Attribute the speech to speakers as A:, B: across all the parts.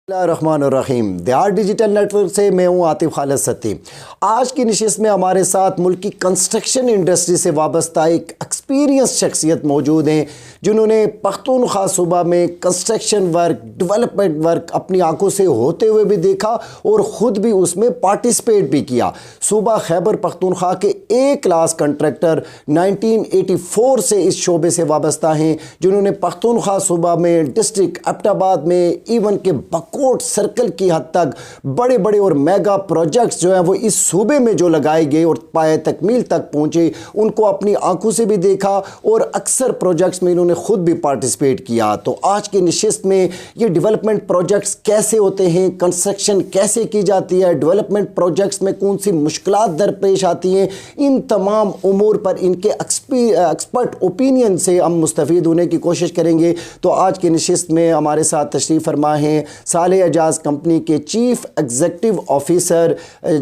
A: الرحمن الرحیم دیار ڈیجیٹل نیٹ ورک سے میں ہوں عاطف خالد ستی۔ آج کی نشست میں ہمارے ساتھ ملک کی کنسٹرکشن انڈسٹری سے وابستہ ایک ایکسپیرینس شخصیت موجود ہیں جنہوں نے پختونخوا صوبہ میں کنسٹرکشن ورک، ڈیولپمنٹ ورک اپنی آنکھوں سے ہوتے ہوئے بھی دیکھا اور خود بھی اس میں پارٹیسپیٹ بھی کیا۔ صوبہ خیبر پختونخوا کے ایک کلاس کنٹریکٹر 1984 سے اس شعبے سے وابستہ ہیں، جنہوں نے پختونخوا صوبہ میں ڈسٹرکٹ ایبٹ آباد میں ایون کہ کوٹ سرکل کی حد تک بڑے بڑے اور میگا پروجیکٹس جو ہیں وہ اس صوبے میں جو لگائے گئے اور پائے تکمیل تک پہنچے، ان کو اپنی آنکھوں سے بھی دیکھا اور اکثر پروجیکٹس میں انہوں نے خود بھی پارٹیسپیٹ کیا۔ تو آج کی نشست میں یہ ڈیولپمنٹ پروجیکٹس کیسے ہوتے ہیں، کنسٹرکشن کیسے کی جاتی ہے، ڈیولپمنٹ پروجیکٹس میں کون سی مشکلات درپیش آتی ہیں، ان تمام امور پر ان کے ایکسپرٹ اوپینین سے ہم مستفید ہونے کی کوشش کریں گے۔ تو آج کی نشست میں ہمارے ساتھ تشریف فرما ہیں صالح اعجاز کمپنی کے چیف ایگزیکٹو آفیسر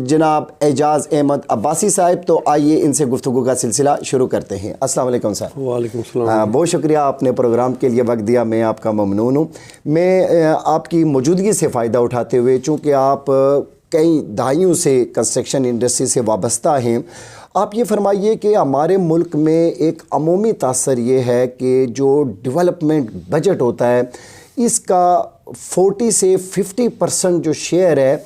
A: جناب اعجاز احمد عباسی صاحب۔ تو آئیے ان سے گفتگو کا سلسلہ شروع کرتے ہیں۔ السلام علیکم سر۔
B: وعلیکم السلام۔
A: بہت شکریہ آپ نے پروگرام کے لیے وقت دیا، میں آپ کا ممنون ہوں۔ میں آپ کی موجودگی سے فائدہ اٹھاتے ہوئے، چونکہ آپ کئی دہائیوں سے کنسٹرکشن انڈسٹری سے وابستہ ہیں، آپ یہ فرمائیے کہ ہمارے ملک میں ایک عمومی تاثر یہ ہے کہ جو ڈیولپمنٹ بجٹ ہوتا ہے اس کا 40 سے 50% جو شیئر ہے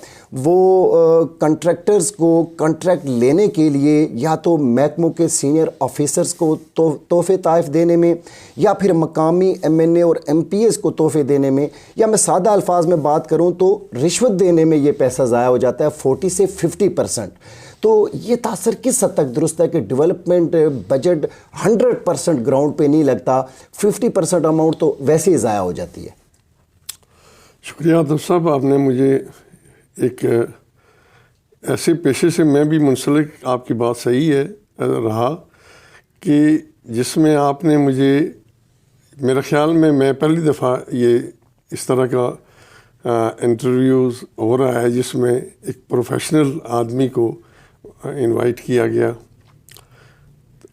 A: وہ کنٹریکٹرز کو کنٹریکٹ لینے کے لیے یا تو محکموں کے سینئر آفیسرز کو تحفے طائف دینے میں، یا پھر مقامی MNA اور MPs کو تحفے دینے میں، یا میں سادہ الفاظ میں بات کروں تو رشوت دینے میں یہ پیسہ ضائع ہو جاتا ہے 40 سے 50%۔ تو یہ تاثر کس حد تک درست ہے کہ ڈیولپمنٹ بجٹ 100% گراؤنڈ پہ نہیں لگتا، 50% اماؤنٹ تو ویسے ہی ضائع ہو جاتی ہے؟
B: شکریہ عاطف صاحب، آپ نے مجھے ایک ایسے پیشے سے میں بھی منسلک، آپ کی بات صحیح ہے رہا کہ جس میں آپ نے مجھے، میرے خیال میں پہلی دفعہ یہ اس طرح کا انٹرویوز ہو رہا ہے جس میں ایک پروفیشنل آدمی کو انوائٹ کیا گیا۔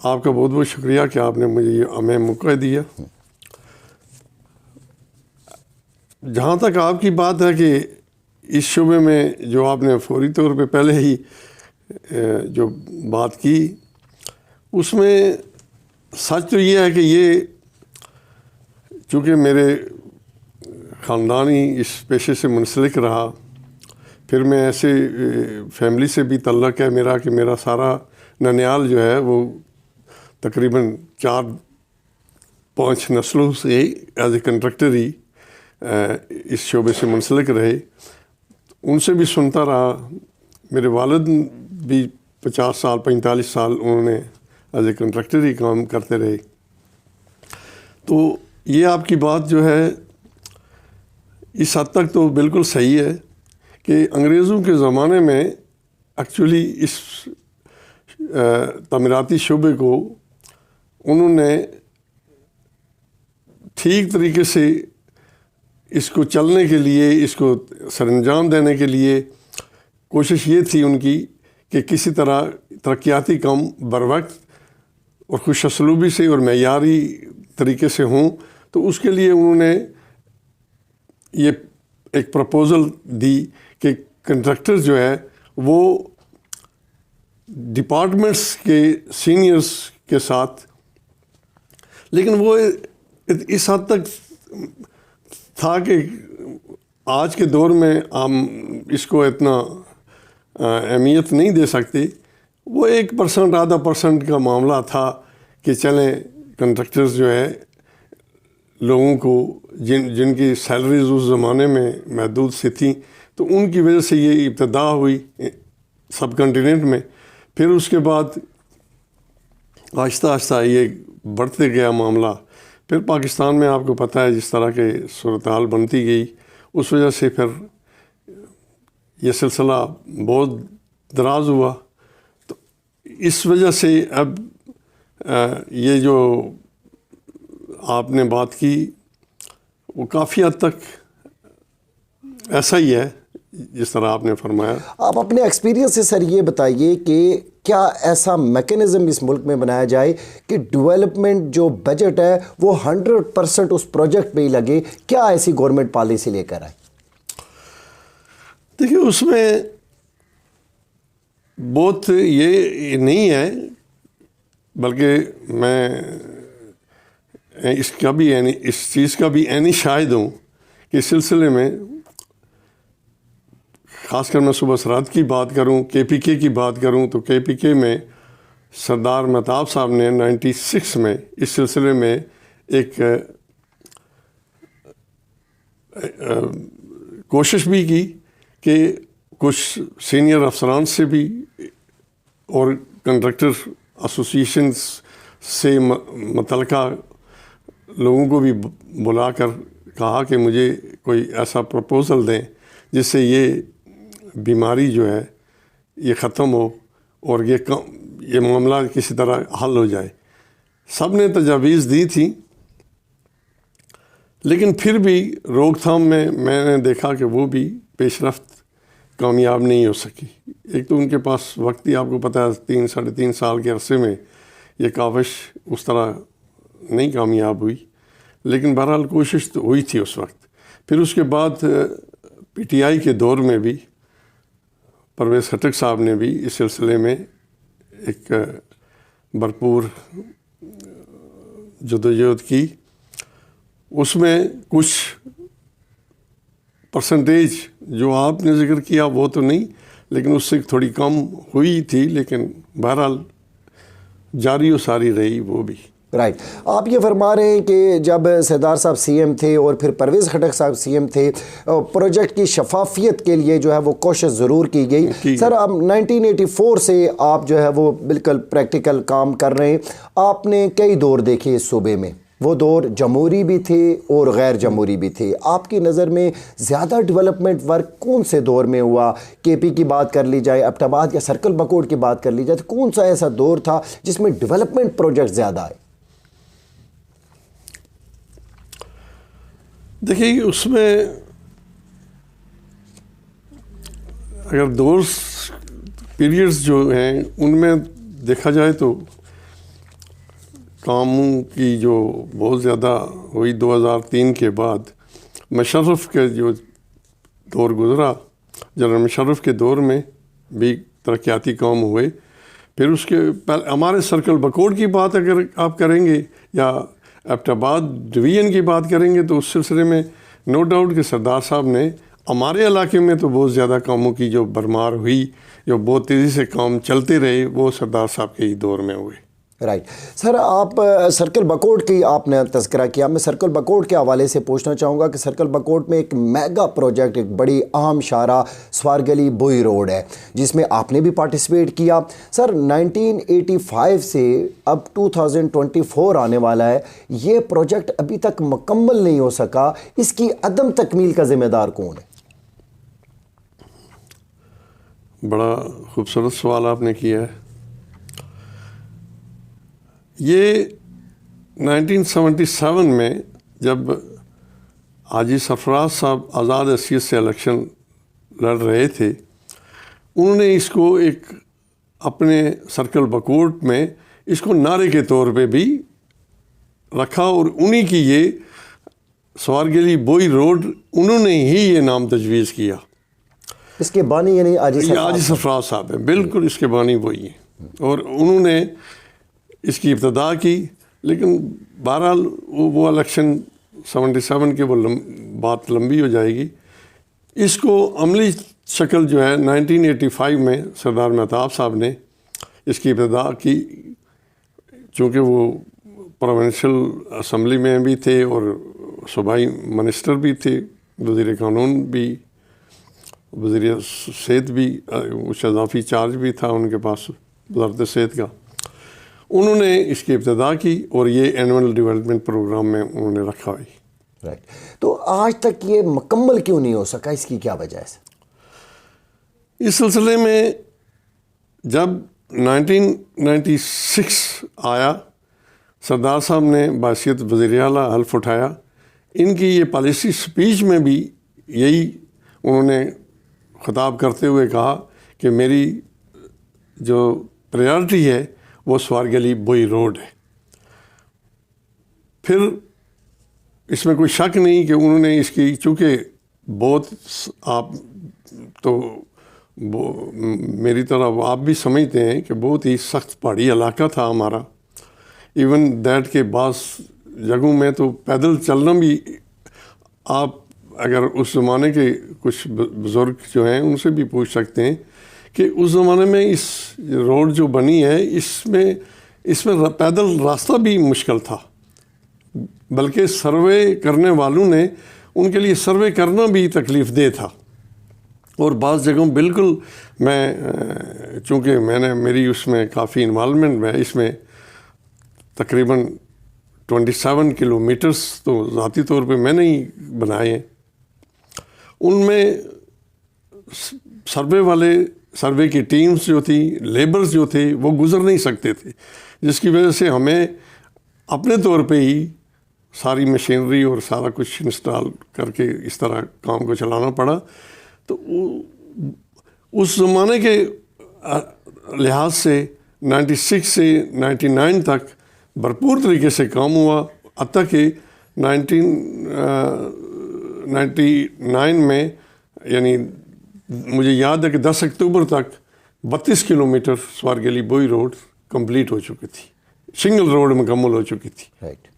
B: آپ کا بہت بہت شکریہ کہ آپ نے مجھے ہمیں موقع دیا۔ جہاں تک آپ کی بات ہے کہ اس شعبے میں جو آپ نے فوری طور پہ پہلے ہی جو بات کی، اس میں سچ تو یہ ہے کہ یہ چونکہ میرے خاندانی اس پیشے سے منسلک رہا، پھر میں ایسے فیملی سے بھی تعلق ہے میرا کہ میرا سارا ننیال جو ہے وہ تقریباً 4-5 نسلوں سے ایز اے کنٹریکٹر ہی اس شعبے سے منسلک رہے، ان سے بھی سنتا رہا۔ میرے والد بھی 50 سال 45 سال انہوں نے ایز اے کنٹریکٹر ہی کام کرتے رہے۔ تو یہ آپ کی بات جو ہے اس حد تک تو بالکل صحیح ہے کہ انگریزوں کے زمانے میں ایکچولی اس تعمیراتی شعبے کو انہوں نے ٹھیک طریقے سے اس کو چلنے کے لیے، اس کو سر انجام دینے کے لیے کوشش یہ تھی ان کی کہ کسی طرح ترقیاتی کام بروقت اور خوش اسلوبی سے اور معیاری طریقے سے ہوں۔ تو اس کے لیے انہوں نے یہ ایک پرپوزل دی کہ کنٹریکٹر جو ہے وہ ڈپارٹمنٹس کے سینئرز کے ساتھ، لیکن وہ اس حد تک تھا کہ آج کے دور میں ہم اس کو اتنا اہمیت نہیں دے سکتے۔ وہ 1% آدھا % کا معاملہ تھا کہ چلیں کنٹریکٹرز جو ہے لوگوں کو جن کی سیلریز اس زمانے میں محدود سی تھیں، تو ان کی وجہ سے یہ ابتدا ہوئی سب کنٹیننٹ میں۔ پھر اس کے بعد آہستہ آہستہ یہ بڑھتے گیا معاملہ۔ پھر پاکستان میں آپ کو پتہ ہے جس طرح کے صورتحال بنتی گئی، اس وجہ سے پھر یہ سلسلہ بہت دراز ہوا۔ تو اس وجہ سے اب یہ جو آپ نے بات کی وہ کافی حد تک ایسا ہی ہے جس طرح آپ نے فرمایا۔
A: آپ اپنے ایکسپیرینس سے سر یہ بتائیے کہ کیا ایسا میکنزم اس ملک میں بنایا جائے کہ ڈیولپمنٹ جو بجٹ ہے وہ 100% اس پروجیکٹ پہ ہی لگے؟ کیا ایسی گورنمنٹ پالیسی لے کر آئے؟
B: دیکھیے اس میں بہت یہ نہیں ہے، بلکہ میں اس کا بھی یعنی اس چیز کا بھی عینی شاہد ہوں کہ اس سلسلے میں، خاص کر میں صوبہ سرحد کی بات کروں، KPK کی بات کروں، تو KPK میں سردار مہتاب صاحب نے 96 میں اس سلسلے میں ایک کوشش بھی کی کہ کچھ سینئر افسران سے بھی اور کنٹریکٹر ایسوسیشنز سے متعلقہ لوگوں کو بھی بلا کر کہا کہ مجھے کوئی ایسا پروپوزل دیں جس سے یہ بیماری جو ہے یہ ختم ہو اور یہ معاملہ کسی طرح حل ہو جائے. سب نے تجاویز دی تھی، لیکن پھر بھی روک تھام میں نے دیکھا کہ وہ بھی پیش رفت کامیاب نہیں ہو سکی. ایک تو ان کے پاس وقت ہی آپ کو پتہ ہے 3-3.5 سال کے عرصے میں یہ کاوش اس طرح نہیں کامیاب ہوئی، لیکن بہرحال کوشش تو ہوئی تھی اس وقت. پھر اس کے بعد PTI کے دور میں بھی پرویز خٹک صاحب نے بھی اس سلسلے میں ایک بھرپور جدوجہد کی. اس میں کچھ پرسنٹیج جو آپ نے ذکر کیا وہ تو نہیں، لیکن اس سے تھوڑی کم ہوئی تھی، لیکن بہرحال جاری و ساری رہی وہ بھی.
A: رائٹ. آپ یہ فرما رہے ہیں کہ جب سردار صاحب CM تھے اور پھر پرویز خٹک صاحب CM تھے، پروجیکٹ کی شفافیت کے لیے جو ہے وہ کوشش ضرور کی گئی. سر اب 1984 سے آپ جو ہے وہ بالکل پریکٹیکل کام کر رہے ہیں. آپ نے کئی دور دیکھے اس صوبے میں، وہ دور جمہوری بھی تھے اور غیر جمہوری بھی تھے. آپ کی نظر میں زیادہ ڈیولپمنٹ ورک کون سے دور میں ہوا؟ KP کی بات کر لی جائے، ایبٹ آباد یا سرکل بکوٹ کی بات کر لی جائے، تو کون سا ایسا دور تھا جس میں ڈیولپمنٹ پروجیکٹ زیادہ آئے؟
B: دیکھیے اس میں اگر دور پیریڈز جو ہیں ان میں دیکھا جائے تو کاموں کی جو بہت زیادہ ہوئی 2003 کے بعد. مشرف کے جو دور گزرا، جنرل مشرف کے دور میں بھی ترقیاتی کام ہوئے. پھر اس کے ہمارے سرکل بکوٹ کی بات اگر آپ کریں گے یا ایبٹ آباد ڈویژن کی بات کریں گے تو اس سلسلے میں نو ڈاؤٹ کہ سردار صاحب نے ہمارے علاقے میں تو بہت زیادہ کاموں کی جو بھرمار ہوئی، جو بہت تیزی سے کام چلتے رہے، وہ سردار صاحب کے ہی دور میں ہوئے.
A: رائٹ. سر آپ سرکل بکوٹ کی آپ نے تذکرہ کیا، میں سرکل بکوٹ کے حوالے سے پوچھنا چاہوں گا کہ سرکل بکوٹ میں ایک میگا پروجیکٹ، ایک بڑی اہم شاہراہ سوار گلی بوئی روڈ ہے جس میں آپ نے بھی پارٹیسپیٹ کیا. سر 1985 سے اب 2024 آنے والا ہے، یہ پروجیکٹ ابھی تک مکمل نہیں ہو سکا، اس کی عدم تکمیل کا ذمہ دار کون ہے؟
B: بڑا خوبصورت سوال آپ نے کیا ہے. یہ 1977 میں جب حاجی سرفراز صاحب آزاد حیثیت سے الیکشن لڑ رہے تھے، انہوں نے اس کو ایک اپنے سرکل بکوٹ میں اس کو نعرے کے طور پہ بھی رکھا، اور انہی کی یہ سوار گلی بوئی روڈ انہوں نے ہی یہ نام تجویز کیا.
A: اس کے بانی یعنی حاجی
B: سرفراز صاحب ہیں، بالکل اس کے بانی وہی ہیں، اور انہوں نے اس کی ابتدا کی. لیکن بہرحال وہ الیکشن 77 کے وہ بات لمبی ہو جائے گی. اس کو عملی شکل جو ہے 1985 میں سردار مہتاب صاحب نے اس کی ابتدا کی، چونکہ وہ پروونشل اسمبلی میں بھی تھے اور صوبائی منسٹر بھی تھے، وزیر قانون بھی، وزیر صحت بھی، کچھ اضافی چارج بھی تھا ان کے پاس وزارت صحت کا. انہوں نے اس کی ابتدا کی اور یہ اینول ڈیولپمنٹ پروگرام میں انہوں نے رکھا ہوئی.
A: رائٹ. تو آج تک یہ مکمل کیوں نہیں ہو سکا، اس کی کیا وجہ ہے؟
B: اس سلسلے میں جب 1996 آیا، سردار صاحب نے بحیثیت وزیر اعلیٰ حلف اٹھایا. ان کی یہ پالیسی سپیچ میں بھی یہی انہوں نے خطاب کرتے ہوئے کہا کہ میری جو پریارٹی ہے وہ سوار گلی بوئی روڈ ہے. پھر اس میں کوئی شک نہیں کہ انہوں نے اس کی، چونکہ بہت آپ تو وہ میری طرح آپ بھی سمجھتے ہیں کہ بہت ہی سخت پہاڑی علاقہ تھا ہمارا. ایون دیٹ کے بعض جگہوں میں تو پیدل چلنا بھی، آپ اگر اس زمانے کے کچھ بزرگ جو ہیں ان سے بھی پوچھ سکتے ہیں کہ اس زمانے میں اس روڈ جو بنی ہے اس میں پیدل راستہ بھی مشکل تھا، بلکہ سروے کرنے والوں نے ان کے لیے سروے کرنا بھی تکلیف دہ تھا. اور بعض جگہوں بالکل میں چونکہ میری اس میں کافی انوالومنٹ ہے، اس میں تقریباً 27 کلومیٹرز تو ذاتی طور پہ میں نے ہی بنائے ہیں. ان میں سروے کی ٹیمز جو تھی، لیبرز جو تھے وہ گزر نہیں سکتے تھے، جس کی وجہ سے ہمیں اپنے طور پہ ہی ساری مشینری اور سارا کچھ انسٹال کر کے اس طرح کام کو چلانا پڑا. تو اس زمانے کے لحاظ سے 96 سے 99 تک بھرپور طریقے سے کام ہوا، حتیٰ کہ 1999 میں یعنی مجھے یاد ہے کہ 10 اکتوبر تک 32 کلومیٹر سوارگلی بوئی روڈ کمپلیٹ ہو چکی تھی، سنگل روڈ مکمل ہو چکی تھی.
A: رائٹ.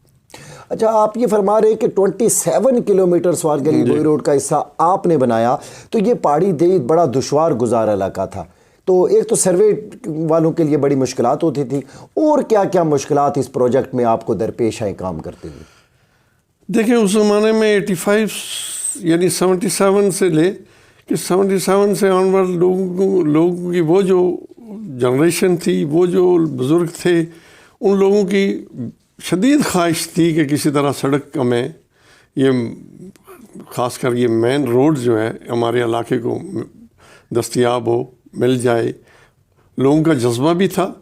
A: اچھا، آپ یہ فرما رہے کہ 27 کلومیٹر سوارگلی بوئی روڈ کا حصہ آپ نے بنایا، تو یہ پہاڑی دیہی بڑا دشوار گزار علاقہ تھا. تو ایک تو سروے والوں کے لیے بڑی مشکلات ہوتی تھی، اور کیا کیا مشکلات اس پروجیکٹ میں آپ کو درپیش آئیں کام کرتے ہوئے؟
B: دیکھیں اس زمانے میں 85 یعنی 77 سے لے کہ 77 سے آنورڈ لوگوں کی وہ جو جنریشن تھی، وہ جو بزرگ تھے، ان لوگوں کی شدید خواہش تھی کہ کسی طرح سڑک ہمیں یہ خاص کر یہ مین روڈ جو ہے ہمارے علاقے کو دستیاب ہو، مل جائے. لوگوں کا جذبہ بھی تھا.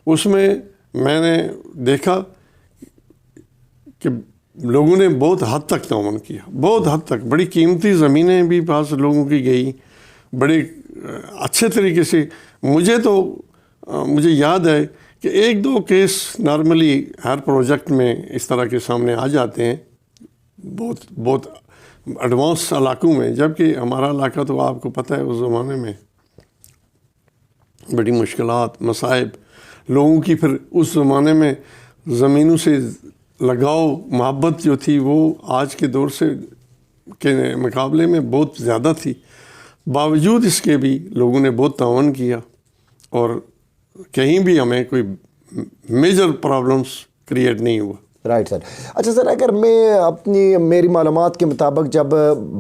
B: اس میں میں نے دیکھا کہ لوگوں نے بہت حد تک تعاون کیا، بہت حد تک. بڑی قیمتی زمینیں بھی بعض لوگوں کی گئی بڑے اچھے طریقے سے. مجھے یاد ہے کہ 1-2 کیس نارملی ہر پروجیکٹ میں اس طرح کے سامنے آ جاتے ہیں بہت ایڈوانس علاقوں میں، جبکہ ہمارا علاقہ تو آپ کو پتہ ہے اس زمانے میں بڑی مشکلات، مصائب لوگوں کی. پھر اس زمانے میں زمینوں سے لگاؤ محبت جو تھی وہ آج کے دور سے کے مقابلے میں بہت زیادہ تھی. باوجود اس کے بھی لوگوں نے بہت تعاون کیا اور کہیں بھی ہمیں کوئی میجر پرابلمس کریٹ نہیں ہوا.
A: Right sir. اچھا سر، اگر میں میری معلومات کے مطابق جب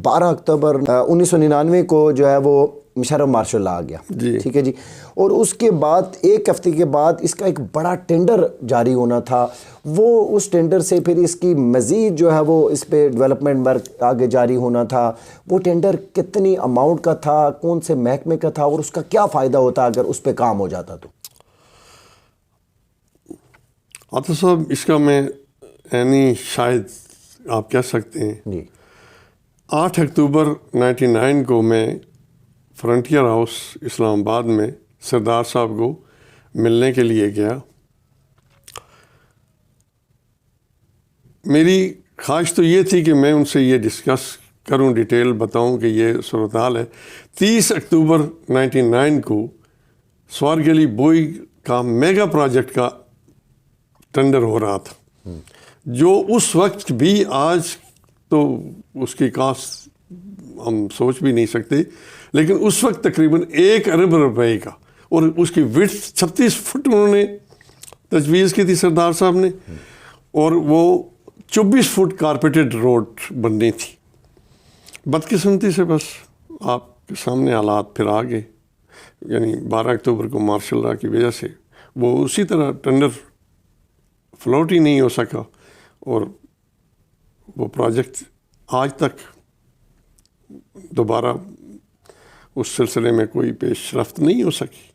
A: 12 اکتوبر 1999 کو جو ہے وہ مشرف مارشل لا آ گیا، ٹھیک ہے جی، اور اس کے بعد 1 ہفتے کے بعد اس کا ایک بڑا ٹینڈر جاری ہونا تھا. وہ اس ٹینڈر سے پھر اس کی مزید جو ہے وہ اس پہ ڈیولپمنٹ ورک آگے جاری ہونا تھا. وہ ٹینڈر کتنی اماؤنٹ کا تھا، کون سے محکمے کا تھا، اور اس کا کیا فائدہ ہوتا اگر اس پہ کام ہو جاتا؟ تو
B: عاطف صاحب، اس کا میں یعنی شاید آپ کہہ سکتے ہیں
A: جی
B: 8 اکتوبر 99 کو میں فرنٹیئر ہاؤس اسلام آباد میں سردار صاحب کو ملنے کے لیے گیا. میری خواہش تو یہ تھی کہ میں ان سے یہ ڈسکس کروں، ڈیٹیل بتاؤں کہ یہ صورتحال ہے. 30 اکتوبر 99 کو سوارگلی بوئی کا میگا پروجیکٹ کا ٹینڈر ہو رہا تھا، جو اس وقت بھی آج تو اس کی کاسٹ ہم سوچ بھی نہیں سکتے، لیکن اس وقت تقریباً 1 ارب روپے کا، اور اس کی وڈتھ 36 فٹ انہوں نے تجویز کی تھی سردار صاحب نے، اور وہ 24 فٹ کارپیٹڈ روڈ بننی تھی. بدقسمتی سے بس آپ کے سامنے حالات پھر آ گئے، یعنی 12 اکتوبر کو مارشل لا کی وجہ سے وہ اسی طرح ٹینڈر فلوٹ ہی نہیں ہو سکا، اور وہ پروجیکٹ آج تک دوبارہ اس سلسلے میں کوئی پیش رفت نہیں ہو سکی.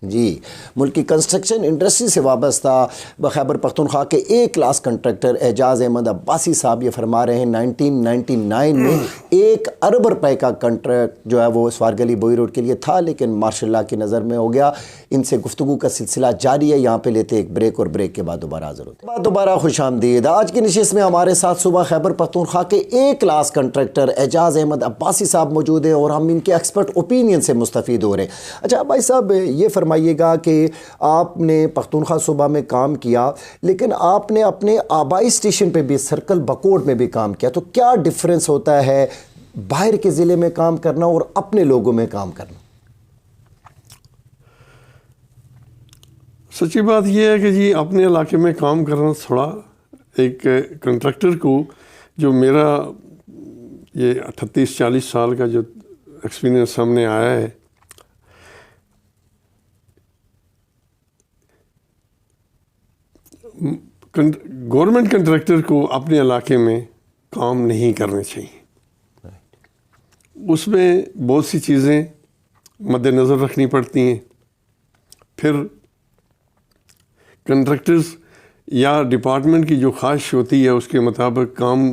A: جی، ملک کی کنسٹرکشن انڈسٹری سے وابستہ خیبر پختونخوا کے ایک کلاس کنٹریکٹر اعجاز احمد عباسی صاحب یہ فرما رہے ہیں 1999 میں 1 ارب روپے کا کنٹریکٹ جو ہے وہ سوار گلی بوئی روڈ کے لیے تھا، لیکن ماشاء اللہ کی نظر میں ہو گیا۔ ان سے گفتگو کا سلسلہ جاری ہے، یہاں پہ لیتے ایک بریک اور بریک کے بعد دوبارہ حاضر ہوتے ہیں۔ دوبارہ خوش آمدید۔ آج کی نشست میں ہمارے ساتھ صبح خیبر پختونخوا کے ایک کلاس کنٹریکٹر اعجاز احمد عباسی صاحب موجود ہیں اور ہم ان کے ایکسپرٹ اوپینین سے مستفید ہو رہے ہیں۔ اچھا بھائی صاحب، یہ فرمائیے گا کہ آپ نے پختونخوا صوبہ میں کام کیا، لیکن آپ نے اپنے آبائی اسٹیشن پہ بھی سرکل بکوٹ میں بھی کام کیا، تو کیا ڈفرنس ہوتا ہے باہر کے ضلع میں کام کرنا اور اپنے لوگوں میں کام کرنا؟
B: سچی بات یہ ہے کہ جی اپنے علاقے میں کام کرنا تھوڑا ایک کنٹریکٹر کو، جو میرا یہ 38-40 سال کا جو ایکسپیرینس سامنے آیا ہے، گورنمنٹ کنٹریکٹر کو اپنے علاقے میں کام نہیں کرنے چاہیے۔ اس میں بہت سی چیزیں مد نظر رکھنی پڑتی ہیں۔ پھر کنٹریکٹرز یا ڈپارٹمنٹ کی جو خواہش ہوتی ہے اس کے مطابق کام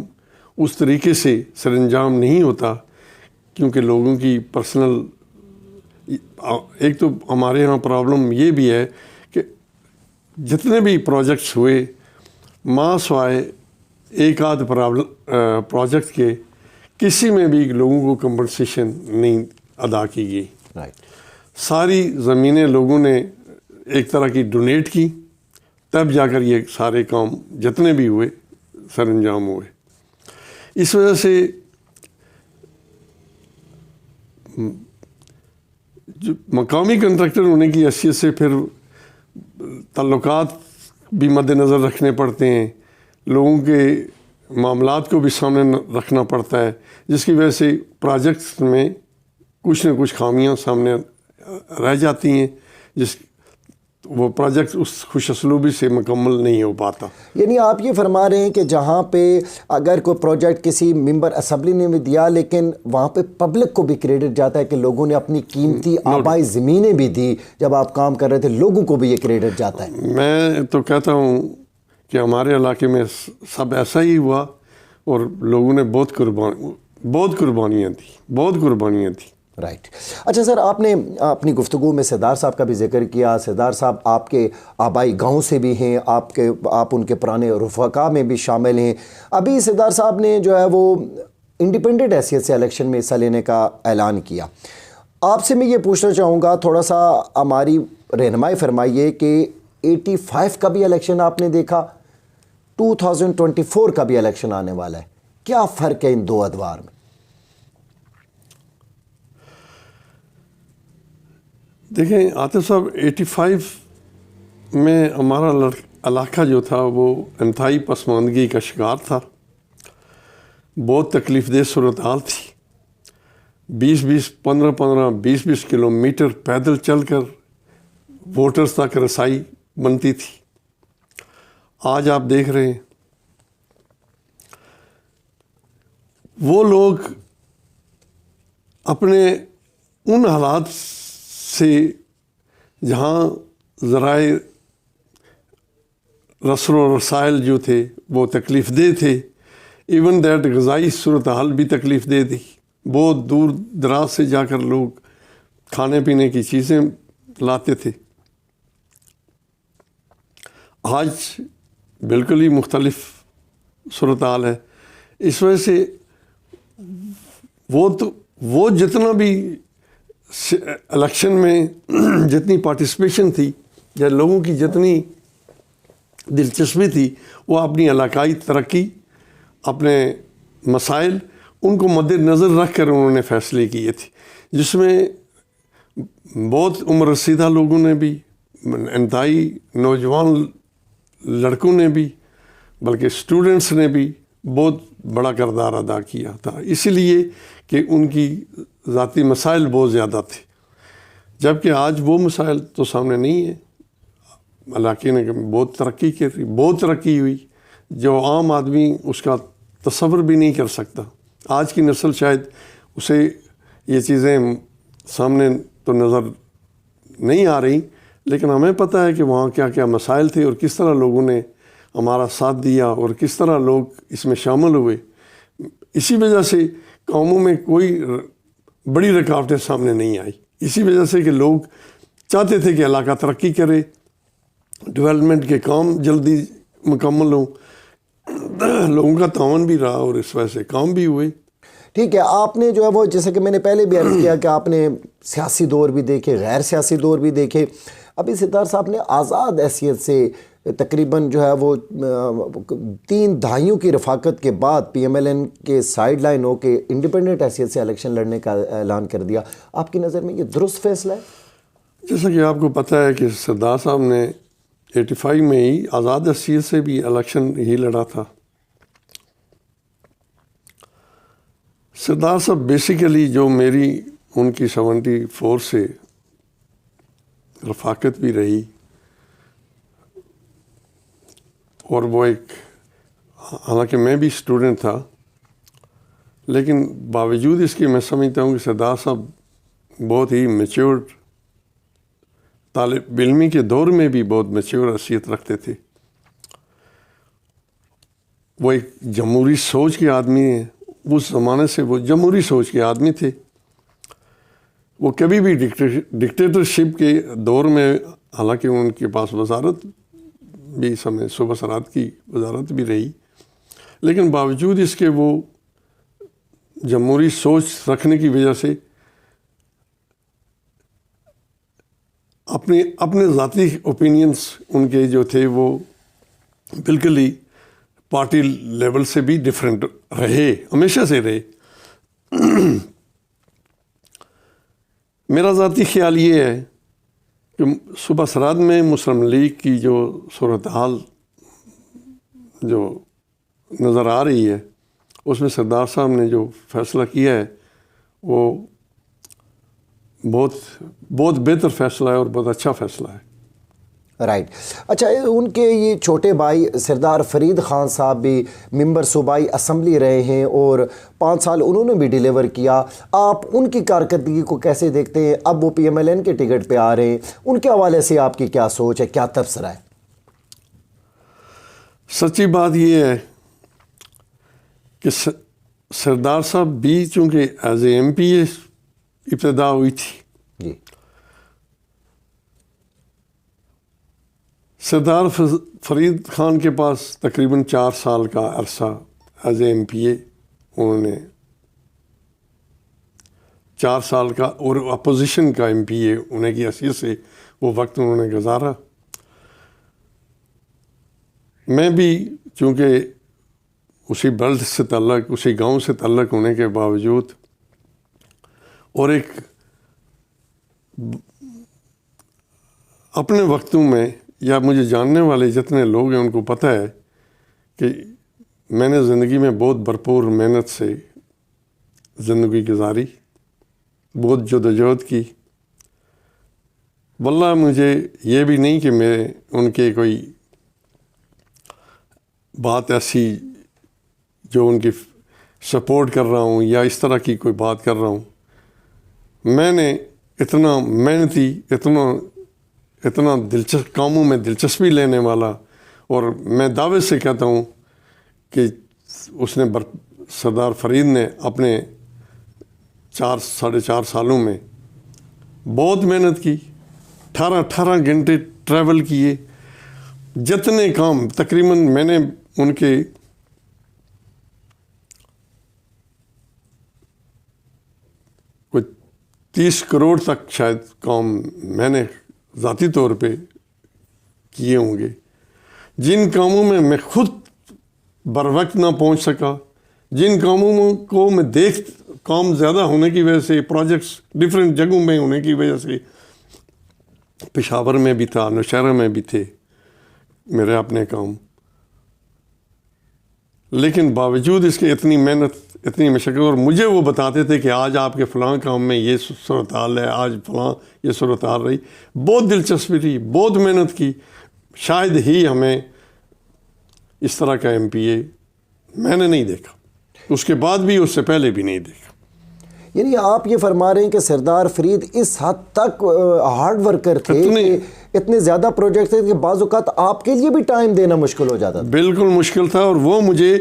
B: اس طریقے سے سر انجام نہیں ہوتا، کیونکہ لوگوں کی پرسنل، ایک تو ہمارے ہاں پرابلم یہ بھی ہے کہ جتنے بھی پروجیکٹس ہوئے ماں سوائے ایک آدھ پروجیکٹ کے کسی میں بھی لوگوں کو کمپنسیشن نہیں ادا کی گئی۔ ساری زمینیں لوگوں نے ایک طرح کی ڈونیٹ کی، تب جا کر یہ سارے کام جتنے بھی ہوئے سر انجام ہوئے۔ اس وجہ سے جو مقامی کنٹریکٹر ہونے کی حیثیت سے پھر تعلقات بھی مد نظر رکھنے پڑتے ہیں، لوگوں کے معاملات کو بھی سامنے رکھنا پڑتا ہے، جس کی وجہ سے پروجیکٹس میں کچھ نہ کچھ خامیاں سامنے رہ جاتی ہیں، جس وہ پروجیکٹ اس خوش اسلوبی سے مکمل نہیں ہو پاتا۔
A: یعنی آپ یہ فرما رہے ہیں کہ جہاں پہ اگر کوئی پروجیکٹ کسی ممبر اسمبلی نے بھی دیا، لیکن وہاں پہ پبلک کو بھی کریڈٹ جاتا ہے کہ لوگوں نے اپنی قیمتی آبائی زمینیں بھی دی، جب آپ کام کر رہے تھے لوگوں کو بھی یہ کریڈٹ جاتا ہے۔
B: میں تو کہتا ہوں کہ ہمارے علاقے میں سب ایسا ہی ہوا، اور لوگوں نے بہت قربانیاں دی۔
A: رائٹ۔ اچھا سر، آپ نے اپنی گفتگو میں سردار صاحب کا بھی ذکر کیا۔ سردار صاحب آپ کے آبائی گاؤں سے بھی ہیں، آپ ان کے پرانے رفقا میں بھی شامل ہیں۔ ابھی سردار صاحب نے جو ہے وہ انڈیپینڈنٹ حیثیت سے الیکشن میں حصہ لینے کا اعلان کیا۔ آپ سے میں یہ پوچھنا چاہوں گا، تھوڑا سا ہماری رہنمائی فرمائیے کہ 85 کا بھی الیکشن آپ نے دیکھا، 2024 کا بھی الیکشن آنے والا ہے، کیا فرق ہے ان دو ادوار میں؟
B: دیکھیں عاطف صاحب، 85 میں ہمارا علاقہ جو تھا وہ انتہائی پسماندگی کا شکار تھا، بہت تکلیف دہ صورتحال تھی۔ 15-20 کلومیٹر پیدل چل کر ووٹرز تک رسائی بنتی تھی۔ آج آپ دیکھ رہے ہیں وہ لوگ اپنے ان حالات سے جہاں ذرائع رسل و رسائل جو تھے وہ تکلیف دہ تھے، ایون دیٹ غذائی صورتحال بھی تکلیف دہ تھی، بہت دور دراز سے جا کر لوگ کھانے پینے کی چیزیں لاتے تھے۔ آج بالکل ہی مختلف صورتحال ہے۔ اس وجہ سے وہ جتنا بھی الیکشن میں جتنی پارٹیسپیشن تھی یا لوگوں کی جتنی دلچسپی تھی، وہ اپنی علاقائی ترقی، اپنے مسائل، ان کو مد نظر رکھ کر انہوں نے فیصلے کیے تھے، جس میں بہت عمر رسیدہ لوگوں نے بھی، انتہائی نوجوان لڑکوں نے بھی، بلکہ اسٹوڈنٹس نے بھی بہت بڑا کردار ادا کیا تھا، اس لیے کہ ان کی ذاتی مسائل بہت زیادہ تھے، جبکہ آج وہ مسائل تو سامنے نہیں ہیں۔ علاقے نے بہت ترقی ہوئی، جو عام آدمی اس کا تصور بھی نہیں کر سکتا۔ آج کی نسل شاید اسے یہ چیزیں سامنے تو نظر نہیں آ رہی، لیکن ہمیں پتہ ہے کہ وہاں کیا کیا مسائل تھے اور کس طرح لوگوں نے ہمارا ساتھ دیا اور کس طرح لوگ اس میں شامل ہوئے. اسی وجہ سے قوموں میں کوئی بڑی رکاوٹیں سامنے نہیں آئی. اسی وجہ سے کہ لوگ چاہتے تھے کہ علاقہ ترقی کرے, ڈیولپمنٹ کے کام جلدی مکمل ہوں. لوگوں کا تعاون بھی رہا اور اس وجہ سے کام بھی ہوئے.
A: ٹھیک ہے, آپ نے جو ہے وہ جیسے کہ میں نے پہلے بھی عرض کیا کہ آپ نے سیاسی دور بھی دیکھے, غیر سیاسی دور بھی دیکھے. ابھی ستار صاحب نے آزاد حیثیت سے تقریباً جو ہے وہ 3 دہائیوں کی رفاقت کے بعد پی ایم ایل این کے سائیڈ لائن ہو کے انڈیپینڈنٹ حیثیت سے الیکشن لڑنے کا اعلان کر دیا. آپ کی نظر میں یہ درست فیصلہ ہے؟
B: جیسا کہ آپ کو پتہ ہے کہ سردار صاحب نے 85 میں ہی آزاد حیثیت سے بھی الیکشن ہی لڑا تھا. سردار صاحب بیسیکلی جو میری ان کی 74 سے رفاقت بھی رہی اور وہ ایک, حالانکہ میں بھی اسٹوڈنٹ تھا, لیکن باوجود اس کے میں سمجھتا ہوں کہ سردار صاحب بہت ہی میچور, طالب علمی کے دور میں بھی بہت میچور حیثیت رکھتے تھے. وہ ایک جمہوری سوچ کے آدمی ہیں. اس زمانے سے وہ جمہوری سوچ کے آدمی تھے. وہ کبھی بھی ڈکٹیٹرشپ کے دور میں, حالانکہ ان کے پاس وزارت بھی سمے صوبہ سرحد کی وزارت بھی رہی, لیکن باوجود اس کے وہ جمہوری سوچ رکھنے کی وجہ سے اپنے ذاتی اوپینینس ان کے جو تھے وہ بالکل ہی پارٹی لیول سے بھی ڈیفرنٹ رہے, ہمیشہ سے رہے. میرا ذاتی خیال یہ ہے کہ صوبہ سرحد میں مسلم لیگ کی جو صورتحال جو نظر آ رہی ہے, اس میں سردار صاحب نے جو فیصلہ کیا ہے وہ بہت بہتر فیصلہ ہے اور بہت اچھا فیصلہ ہے.
A: رائٹ. اچھا, ان کے یہ چھوٹے بھائی سردار فرید خان صاحب بھی ممبر صوبائی اسمبلی رہے ہیں اور 5 سال انہوں نے بھی ڈیلیور کیا. آپ ان کی کارکردگی کو کیسے دیکھتے ہیں؟ اب وہ پی ایم ایل این کے ٹکٹ پہ آ رہے ہیں, ان کے حوالے سے آپ کی کیا سوچ ہے, کیا تبصرہ ہے؟
B: سچی بات یہ ہے کہ سردار صاحب بھی چونکہ ایز اے ایم پی ابتدا ہوئی تھی.
A: جی.
B: سردار فرید خان کے پاس تقریباً 4 سال کا عرصہ ایز اے ایم پی اے, انہوں نے 4 سال کا اور اپوزیشن کا ایم پی اے ہونے کی حیثیت سے وہ وقت انہوں نے گزارا. میں بھی چونکہ اسی بلد سے تعلق, اسی گاؤں سے تعلق ہونے کے باوجود اور ایک اپنے وقتوں میں, یا مجھے جاننے والے جتنے لوگ ہیں ان کو پتہ ہے کہ میں نے زندگی میں بہت بھرپور محنت سے زندگی گزاری, بہت جدوجہد کی. واللہ مجھے یہ بھی نہیں کہ میں ان کے کوئی بات ایسی جو ان کی سپورٹ کر رہا ہوں یا اس طرح کی کوئی بات کر رہا ہوں. میں نے اتنا محنتی, اتنا دلچسپ کاموں میں دلچسپی لینے والا, اور میں دعوے سے کہتا ہوں کہ اس نے سردار فرید نے اپنے 4.5 سالوں میں بہت محنت کی. 18 گھنٹے ٹریول کیے. جتنے کام تقریباً میں نے ان کے کوئی 30 کروڑ تک شاید کام میں نے ذاتی طور پہ کیے ہوں گے. جن کاموں میں میں خود بر وقت نہ پہنچ سکا, جن کاموں کو میں کام زیادہ ہونے کی وجہ سے, پروجیکٹس ڈفرینٹ جگہوں میں ہونے کی وجہ سے, پشاور میں بھی تھا, نوشہرہ میں بھی تھے میرے اپنے کام, لیکن باوجود اس کے اتنی محنت, اتنی مشقت, اور مجھے وہ بتاتے تھے کہ آج آپ کے فلاں کام میں یہ صورتحال ہے, آج فلاں یہ صورتحال رہی. بہت دلچسپی تھی, بہت محنت کی. شاید ہی ہمیں اس طرح کا ایم پی اے میں نے نہیں دیکھا, اس کے بعد بھی, اس سے پہلے بھی نہیں دیکھا.
A: یعنی آپ یہ فرما رہے ہیں کہ سردار فرید اس حد تک ہارڈ ورکر تھے کہ اتنے زیادہ پروجیکٹ تھے کہ بعض اوقات آپ کے لیے بھی ٹائم دینا مشکل ہو جاتا تھا؟
B: بالکل مشکل تھا، اور وہ مجھے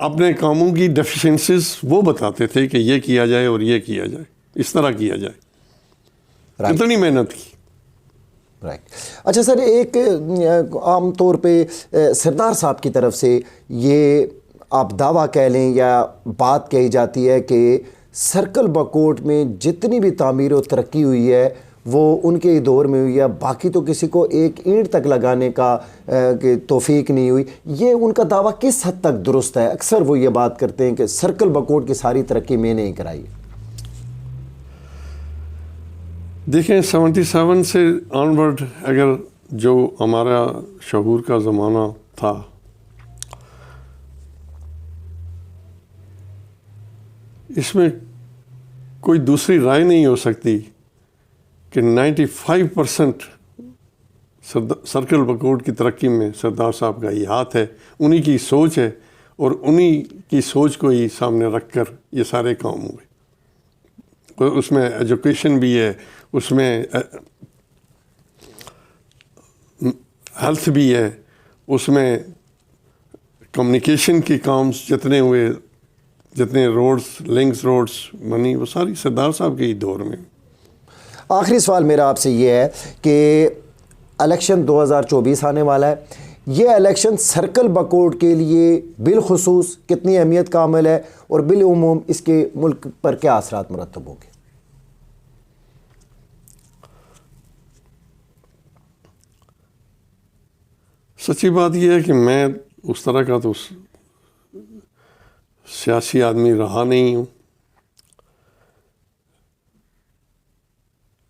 B: اپنے کاموں کی ڈیفیشنسیز وہ بتاتے تھے کہ یہ کیا جائے اور یہ کیا جائے، اس طرح کیا جائے، اتنی محنت کی۔
A: رائٹ۔ اچھا سر، ایک عام طور پہ سردار صاحب کی طرف سے یہ آپ دعویٰ کہہ لیں یا بات کہی جاتی ہے کہ سرکل بکوٹ میں جتنی بھی تعمیر و ترقی ہوئی ہے وہ ان کے دور میں ہوئی ہے، باقی تو کسی کو ایک اینٹ تک لگانے کا توفیق نہیں ہوئی۔ یہ ان کا دعویٰ کس حد تک درست ہے؟ اکثر وہ یہ بات کرتے ہیں کہ سرکل بکوٹ کی ساری ترقی میں نے ہی کرائی۔
B: دیکھیں 77 سے آنورڈ اگر جو ہمارا شعور کا زمانہ تھا، اس میں کوئی دوسری رائے نہیں ہو سکتی کہ 95% سرکل بکوٹ کی ترقی میں سردار صاحب کا یہ ہاتھ ہے، انہی کی سوچ ہے، اور انہی کی سوچ کو ہی سامنے رکھ کر یہ سارے کام ہوئے۔ اس میں ایجوکیشن بھی ہے، اس میں ہیلتھ بھی ہے، اس میں کمیونیکیشن کے کام جتنے ہوئے، جتنے روڈز، لنکس روڈز بنی، وہ ساری سردار صاحب کے ہی دور میں۔
A: آخری سوال میرا آپ سے یہ ہے کہ الیکشن 2024 آنے والا ہے، یہ الیکشن سرکل بکوٹ کے لیے بالخصوص کتنی اہمیت کا عمل ہے، اور بالعموم اس کے ملک پر کیا اثرات مرتب ہوں گے؟
B: سچی بات یہ ہے کہ میں اس طرح کا تو سیاسی آدمی رہا نہیں ہوں۔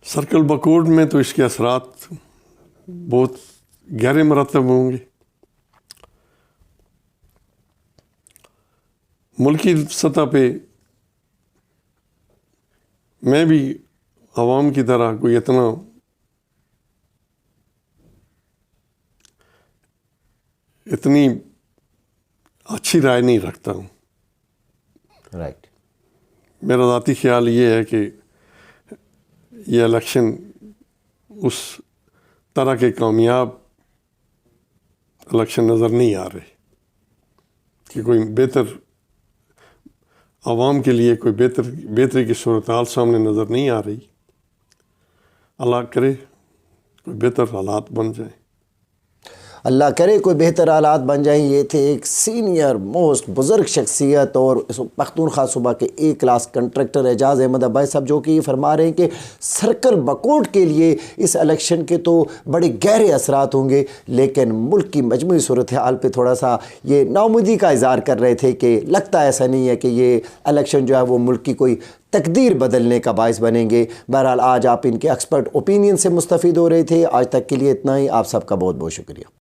B: سرکل بکوٹ میں تو اس کے اثرات بہت گہرے مرتب ہوں گے۔ ملکی سطح پہ میں بھی عوام کی طرح کوئی اتنا اتنی اچھی رائے نہیں رکھتا ہوں۔
A: رائٹ۔
B: میرا ذاتی خیال یہ ہے کہ یہ الیکشن اس طرح کے کامیاب الیکشن نظر نہیں آ رہے کہ کوئی بہتر عوام کے لیے کوئی بہتری کی صورتحال سامنے نظر نہیں آ رہی۔ اللہ کرے کوئی بہتر حالات بن جائیں۔
A: اللہ کرے کوئی بہتر حالات بن جائیں۔ یہ تھے ایک سینئر موسٹ بزرگ شخصیت اور پختونخوا صوبہ کے اے کلاس کنٹریکٹر اعجاز احمد عباسی صاحب، جو کہ یہ فرما رہے ہیں کہ سرکل بکوٹ کے لیے اس الیکشن کے تو بڑے گہرے اثرات ہوں گے، لیکن ملک کی مجموعی صورتحال پہ تھوڑا سا یہ ناامیدی کا اظہار کر رہے تھے کہ لگتا ایسا نہیں ہے کہ یہ الیکشن جو ہے وہ ملک کی کوئی تقدیر بدلنے کا باعث بنیں گے۔ بہرحال آج آپ ان کے ایکسپرٹ اوپینین سے مستفید ہو رہے تھے۔ آج تک کے لیے اتنا ہی، آپ سب کا بہت بہت شکریہ۔